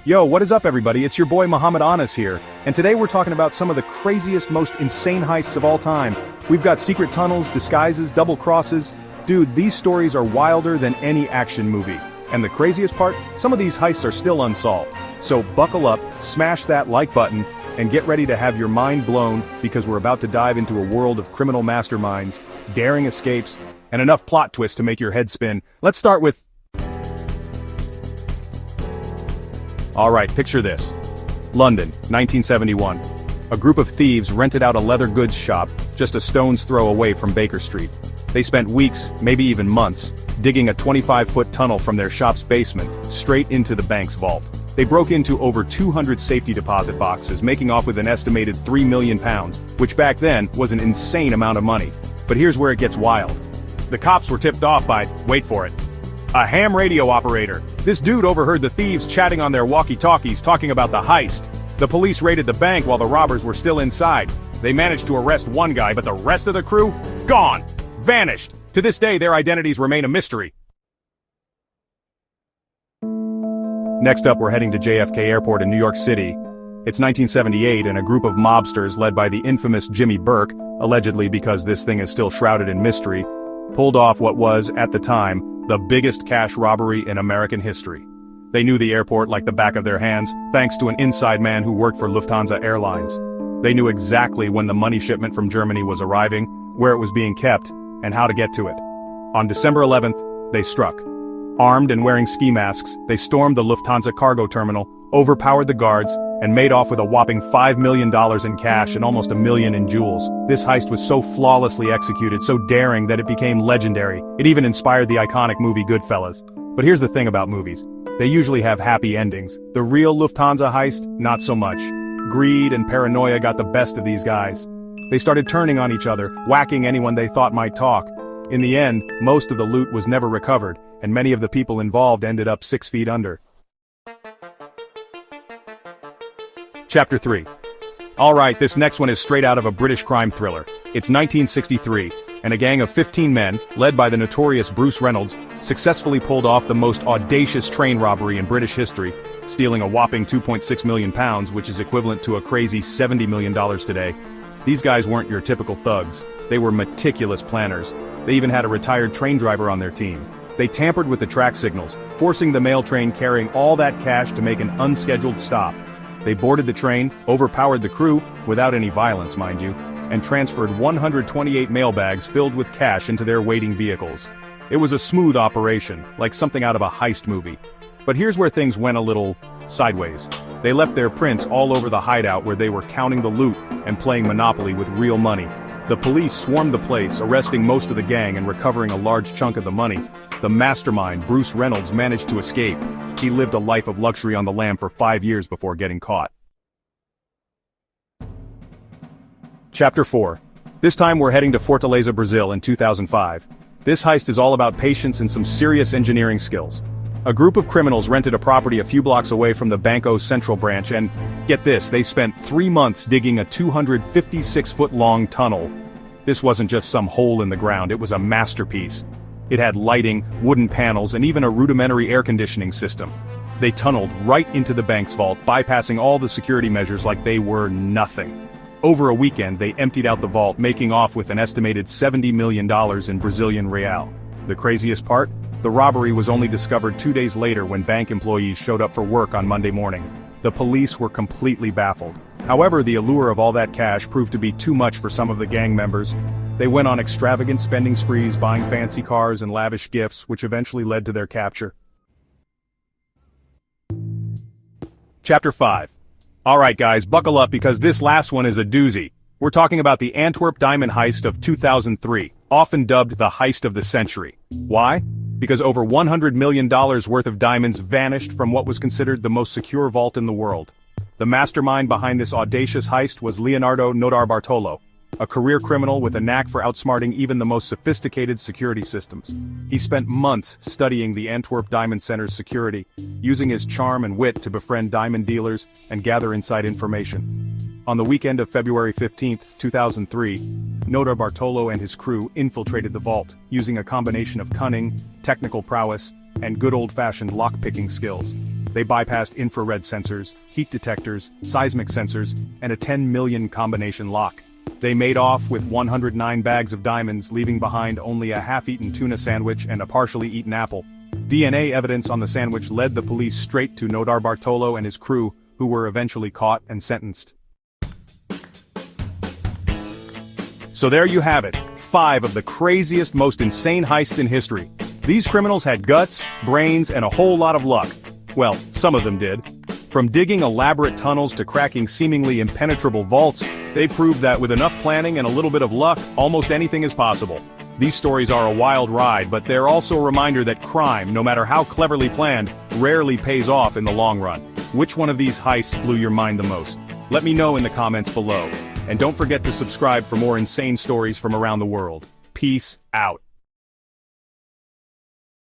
Yo, what is up everybody? It's your boy Muhammad Anas here, and today we're talking about some of the craziest, most insane heists of all time. We've got secret tunnels, disguises, double crosses. Dude, these stories are wilder than any action movie. And the craziest part? Some of these heists are still unsolved. So buckle up, smash that like button, and get ready to have your mind blown because we're about to dive into a world of criminal masterminds, daring escapes, and enough plot twists to make your head spin. Let's start with... Alright, picture this. London, 1971. A group of thieves rented out a leather goods shop, just a stone's throw away from Baker Street. They spent weeks, maybe even months, digging a 25-foot tunnel from their shop's basement, straight into the bank's vault. They broke into over 200 safety deposit boxes, making off with an estimated £3 million, which back then was an insane amount of money. But here's where it gets wild. The cops were tipped off by, wait for it, a ham radio operator. This dude overheard the thieves chatting on their walkie-talkies talking about the heist. The police raided the bank while the robbers were still inside. They managed to arrest one guy, but the rest of the crew? Gone! Vanished! To this day, their identities remain a mystery. Next up, we're heading to JFK Airport in New York City. It's 1978, and a group of mobsters led by the infamous Jimmy Burke, allegedly because this thing is still shrouded in mystery, pulled off what was, at the time, the biggest cash robbery in American history. They knew the airport like the back of their hands, thanks to an inside man who worked for Lufthansa Airlines. They knew exactly when the money shipment from Germany was arriving, where it was being kept, and how to get to it. On December 11th, they struck. Armed and wearing ski masks, they stormed the Lufthansa cargo terminal, overpowered the guards, and made off with a whopping $5 million in cash and almost $1 million in jewels. This heist was so flawlessly executed, so daring that it became legendary. It even inspired the iconic movie Goodfellas. But here's the thing about movies. They usually have happy endings. The real Lufthansa heist, not so much. Greed and paranoia got the best of these guys. They started turning on each other, whacking anyone they thought might talk. In the end, most of the loot was never recovered, and many of the people involved ended up 6 feet under. Chapter 3. Alright, this next one is straight out of a British crime thriller. It's 1963, and a gang of 15 men, led by the notorious Bruce Reynolds, successfully pulled off the most audacious train robbery in British history, stealing a whopping £2.6 million, which is equivalent to a crazy $70 million today. These guys weren't your typical thugs. They were meticulous planners. They even had a retired train driver on their team. They tampered with the track signals, forcing the mail train carrying all that cash to make an unscheduled stop. They boarded the train, overpowered the crew, without any violence, mind you, and transferred 128 mail bags filled with cash into their waiting vehicles. It was a smooth operation, like something out of a heist movie. But here's where things went a little sideways. They left their prints all over the hideout where they were counting the loot and playing Monopoly with real money. The police swarmed the place, arresting most of the gang and recovering a large chunk of the money. The mastermind, Bruce Reynolds, managed to escape. He lived a life of luxury on the lam for 5 years before getting caught. Chapter 4. This time we're heading to Fortaleza, Brazil in 2005. This heist is all about patience and some serious engineering skills. A group of criminals rented a property a few blocks away from the Banco central branch and, get this, they spent 3 months digging a 256-foot-long tunnel. This wasn't just some hole in the ground, it was a masterpiece. It had lighting, wooden panels, and even a rudimentary air conditioning system. They tunneled right into the bank's vault, bypassing all the security measures like they were nothing. Over a weekend, they emptied out the vault, making off with an estimated $70 million in Brazilian real. The craziest part? The robbery was only discovered 2 days later when bank employees showed up for work on Monday morning. The police were completely baffled. However, the allure of all that cash proved to be too much for some of the gang members. They went on extravagant spending sprees, buying fancy cars and lavish gifts, which eventually led to their capture. Chapter 5. Alright guys, buckle up because this last one is a doozy. We're talking about the Antwerp Diamond Heist of 2003, often dubbed the heist of the century. Why? Because over $100 million worth of diamonds vanished from what was considered the most secure vault in the world. The mastermind behind this audacious heist was Leonardo Notarbartolo, a career criminal with a knack for outsmarting even the most sophisticated security systems. He spent months studying the Antwerp Diamond Center's security, using his charm and wit to befriend diamond dealers and gather inside information. On the weekend of February 15, 2003, Notarbartolo and his crew infiltrated the vault, using a combination of cunning, technical prowess, and good old-fashioned lock-picking skills. They bypassed infrared sensors, heat detectors, seismic sensors, and a 10 million combination lock. They made off with 109 bags of diamonds, leaving behind only a half-eaten tuna sandwich and a partially eaten apple. DNA evidence on the sandwich led the police straight to Nodar Bartolo and his crew, who were eventually caught and sentenced. So there you have it, 5 of the craziest, most insane heists in history. These criminals had guts, brains, and a whole lot of luck. Well, some of them did. From digging elaborate tunnels to cracking seemingly impenetrable vaults, they proved that with enough planning and a little bit of luck, almost anything is possible. These stories are a wild ride, but they're also a reminder that crime, no matter how cleverly planned, rarely pays off in the long run. Which one of these heists blew your mind the most? Let me know in the comments below. And don't forget to subscribe for more insane stories from around the world. Peace out.